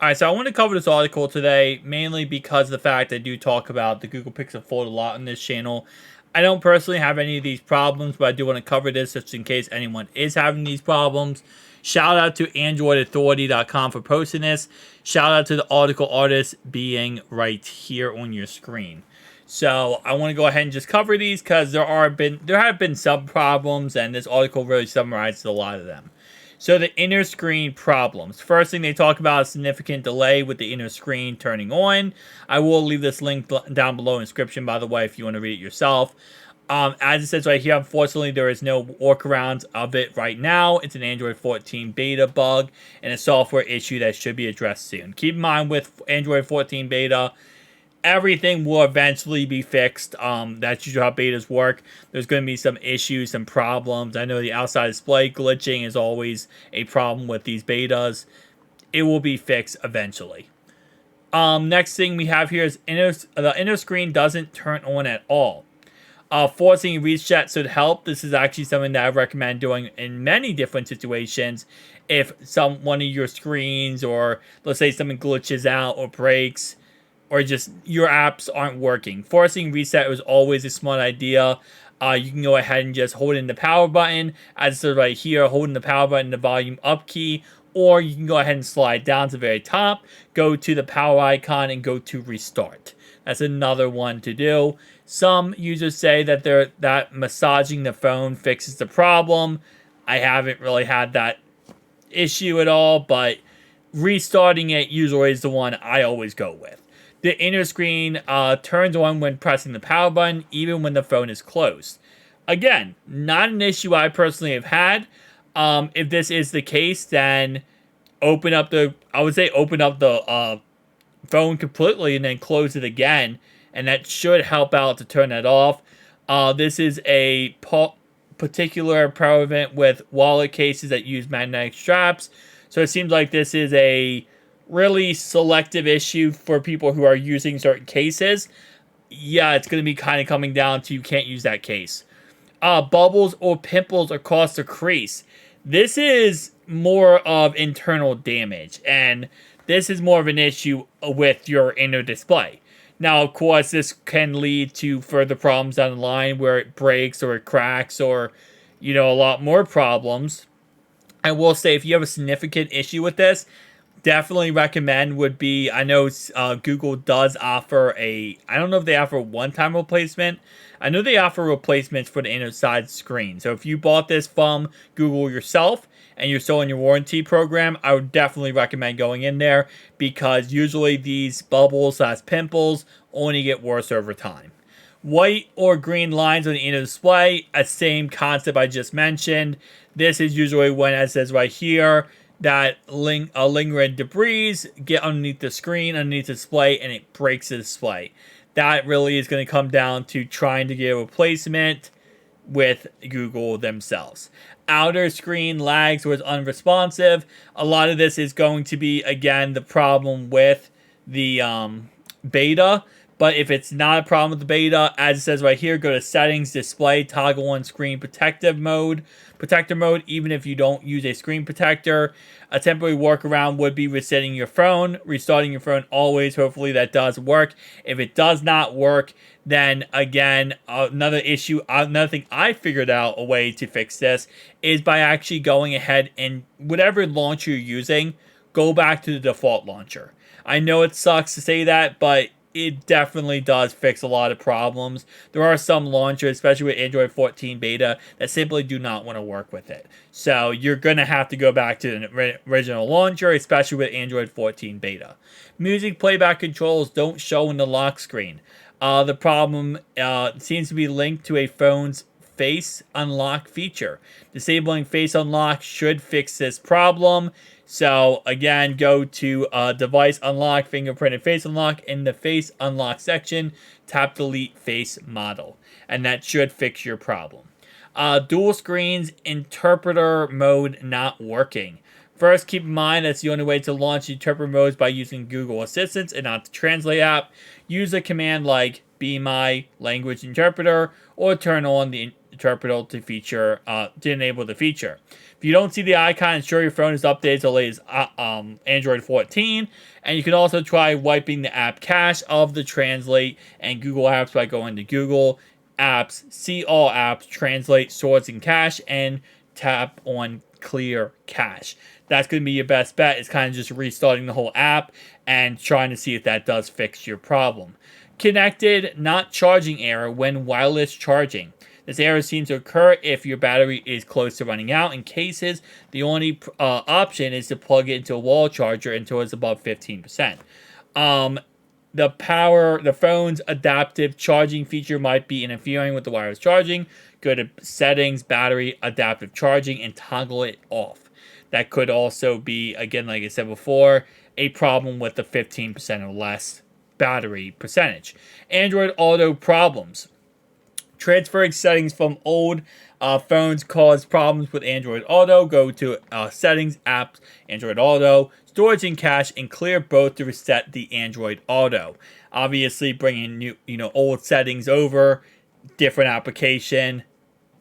Alright, so I want to cover this article today mainly because of the fact I do talk about the Google Pixel Fold a lot on this channel. I don't personally have any of these problems, but I do want to cover this just in case anyone is having these problems. Shout out to AndroidAuthority.com for posting this. Shout out to the article artist being right here on your screen. So I want to go ahead and just cover these because there have been some problems, and this article really summarizes a lot of them. So the inner screen problems. First thing they talk about is significant delay with the inner screen turning on. I will leave this link down below in the description, by the way, if you want to read it yourself. As it says right here, unfortunately, there is no workarounds of it right now. It's an Android 14 beta bug and a software issue that should be addressed soon. Keep in mind with Android 14 beta, everything will eventually be fixed. That's usually how betas work. There's going to be some issues, some problems. I know the outside display glitching is always a problem with these betas. It will be fixed eventually. Next thing we have here is the inner screen doesn't turn on at all. Forcing reset should help. This is actually something that I recommend doing in many different situations. If one of your screens, or let's say something glitches out or breaks, or just your apps aren't working. Forcing reset was always a smart idea. You can go ahead and just hold in the power button, as it says right here, holding the power button, the volume up key, or you can go ahead and slide down to the very top, go to the power icon, and go to restart. That's another one to do. Some users say that massaging the phone fixes the problem. I haven't really had that issue at all, but restarting it usually is the one I always go with. The inner screen turns on when pressing the power button, even when the phone is closed. Again, not an issue I personally have had. If this is the case, then open up the phone completely and then close it again, and that should help out to turn that off. This is a particular prevalent with wallet cases that use magnetic straps, so it seems like this is a really selective issue for people who are using certain cases. Yeah, it's going to be kind of coming down to you can't use that case. Bubbles or pimples across the crease. This is more of internal damage, and this is more of an issue with your inner display. Now, of course, this can lead to further problems down the line where it breaks or it cracks, or, a lot more problems. I will say, if you have a significant issue with this, definitely recommend would be, I know Google does offer I don't know if they offer a one-time replacement. I know they offer replacements for the inner side screen. So if you bought this from Google yourself and you're still in your warranty program, I would definitely recommend going in there, because usually these bubbles / pimples only get worse over time. White or green lines on the inner display, a same concept I just mentioned. This is usually when, as it says right here, that lingering debris get underneath the screen, underneath the display, and it breaks the display. That really is going to come down to trying to get a replacement with Google themselves. Outer screen lags or is unresponsive. A lot of this is going to be, again, the problem with the beta. But if it's not a problem with the beta, as it says right here, go to Settings, Display, Toggle on Screen Protector mode. Even if you don't use a screen protector. A temporary workaround would be resetting your phone, restarting your phone always. Hopefully that does work. If it does not work, then again, another thing I figured out a way to fix this is by actually going ahead and whatever launcher you're using, go back to the default launcher. I know it sucks to say that, but it definitely does fix a lot of problems. There are some launchers, especially with Android 14 beta, that simply do not want to work with it. So you're going to have to go back to the original launcher, especially with Android 14 beta. Music playback controls don't show in the lock screen. The problem seems to be linked to a phone's face unlock feature. Disabling face unlock should fix this problem. So again, go to device unlock, fingerprinted face unlock. In the face unlock section, tap delete face model, and that should fix your problem. Dual screens interpreter mode not working. First, keep in mind that's the only way to launch interpreter modes by using Google Assistant and not the Translate app. Use a command like Be My Language Interpreter or turn on the interpreter to feature to enable the feature. If you don't see the icon, ensure your phone is updated to the latest Android 14. And you can also try wiping the app cache of the Translate and Google Apps by going to Google Apps, see all apps, Translate, Source, and Cache, and tap on Clear Cache. That's going to be your best bet. It's kind of just restarting the whole app and trying to see if that does fix your problem. Connected, not charging error when wireless charging. This error seems to occur if your battery is close to running out. In cases, the only option is to plug it into a wall charger until it's above 15%. The phone's adaptive charging feature might be interfering with the wireless charging. Go to settings, battery, adaptive charging, and toggle it off. That could also be, again, like I said before, a problem with the 15% or less battery percentage. Android Auto problems. Transferring settings from old phones cause problems with Android Auto. Go to settings, apps, Android Auto, storage and cache, and clear both to reset the Android Auto. Obviously, bringing new, old settings over, different application,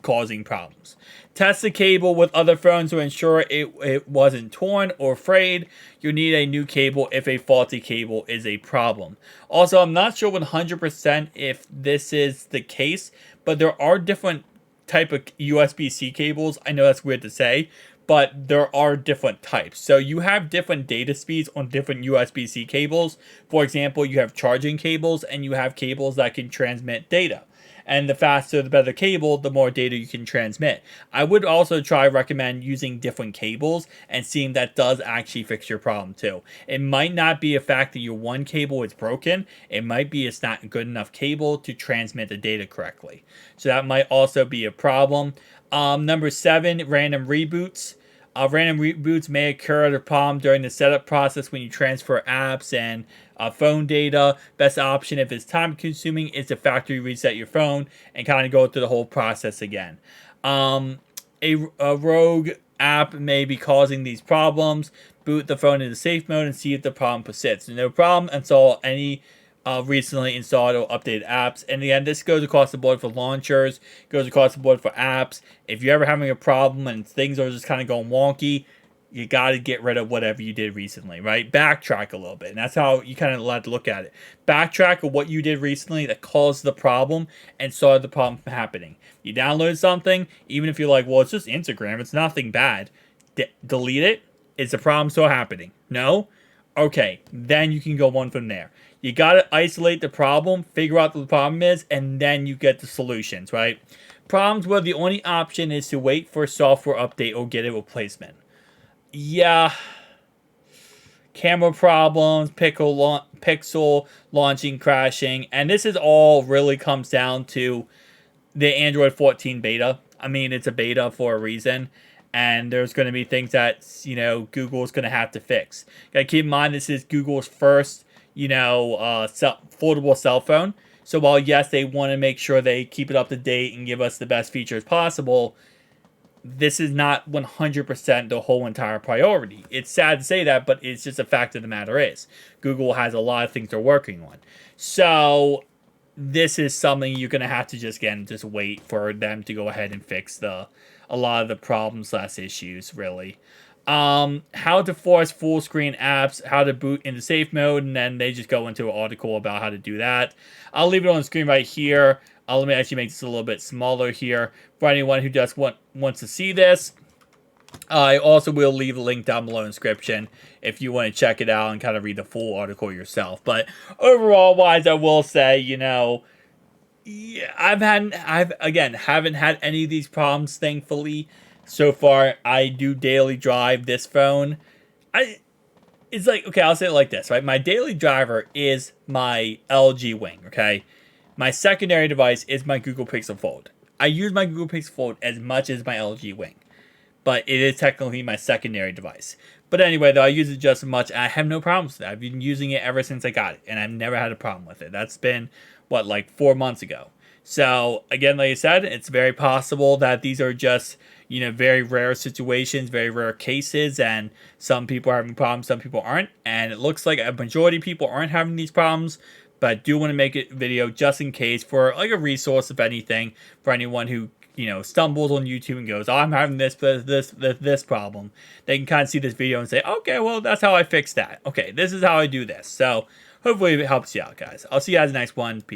causing problems. Test the cable with other phones to ensure it wasn't torn or frayed. You need a new cable if a faulty cable is a problem. Also, I'm not sure 100% if this is the case, but there are different type of USB-C cables. I know that's weird to say, but there are different types. So you have different data speeds on different USB-C cables. For example, you have charging cables and you have cables that can transmit data. And the faster, the better cable, the more data you can transmit. I would also recommend using different cables and seeing that does actually fix your problem too. It might not be a fact that your one cable is broken. It might be it's not a good enough cable to transmit the data correctly. So that might also be a problem. Number 7, random reboots. Random reboots may occur as a problem during the setup process when you transfer apps and phone data. Best option if it's time consuming is to factory reset your phone and kind of go through the whole process again. A rogue app may be causing these problems. Boot the phone into safe mode and see if the problem persists. No problem. Install any recently installed or updated apps. And again, this goes across the board for launchers, goes across the board for apps. If you're ever having a problem and things are just kind of going wonky, you got to get rid of whatever you did recently, right? Backtrack a little bit. And that's how you kind of have to look at it. Backtrack of what you did recently that caused the problem and started the problem from happening. You downloaded something, even if you're like, well, it's just Instagram, it's nothing bad. Delete it. Is the problem still happening? No? Okay, then you can go on from there. You got to isolate the problem, figure out what the problem is, and then you get the solutions, right? Problems where the only option is to wait for a software update or get a replacement. Yeah. Camera problems, pixel launching, crashing, and this is all really comes down to the Android 14 beta. I mean, it's a beta for a reason. And there's going to be things that, Google's going to have to fix. Got to keep in mind, this is Google's first, foldable cell phone. So while, yes, they want to make sure they keep it up to date and give us the best features possible, this is not 100% the whole entire priority. It's sad to say that, but it's just a fact of the matter is. Google has a lot of things they're working on. So this is something you're going to have to just wait for them to go ahead and fix a lot of the problems / issues, really. How to force full screen apps, how to boot into safe mode, and then they just go into an article about how to do that. I'll leave it on the screen right here. Let me actually make this a little bit smaller here for anyone who just wants to see this. I also will leave a link down below in the description if you want to check it out and kind of read the full article yourself. But overall wise, I will say, yeah, haven't had any of these problems, thankfully. So far, I do daily drive this phone. It's like, okay, I'll say it like this, right? My daily driver is my LG Wing, okay? My secondary device is my Google Pixel Fold. I use my Google Pixel Fold as much as my LG Wing, but it is technically my secondary device. But anyway, though, I use it just as much, and I have no problems with it. I've been using it ever since I got it, and I've never had a problem with it. That's been, like 4 months ago. So, again, like I said, it's very possible that these are just, very rare situations, very rare cases, and some people are having problems, some people aren't. And it looks like a majority of people aren't having these problems, but I do want to make a video just in case for, like, a resource, if anything, for anyone who stumbles on YouTube and goes, oh, I'm having this problem, they can kind of see this video and say, okay, well, that's how I fix that. Okay, this is how I do this. So hopefully it helps you out, guys. I'll see you guys in the next one. Peace.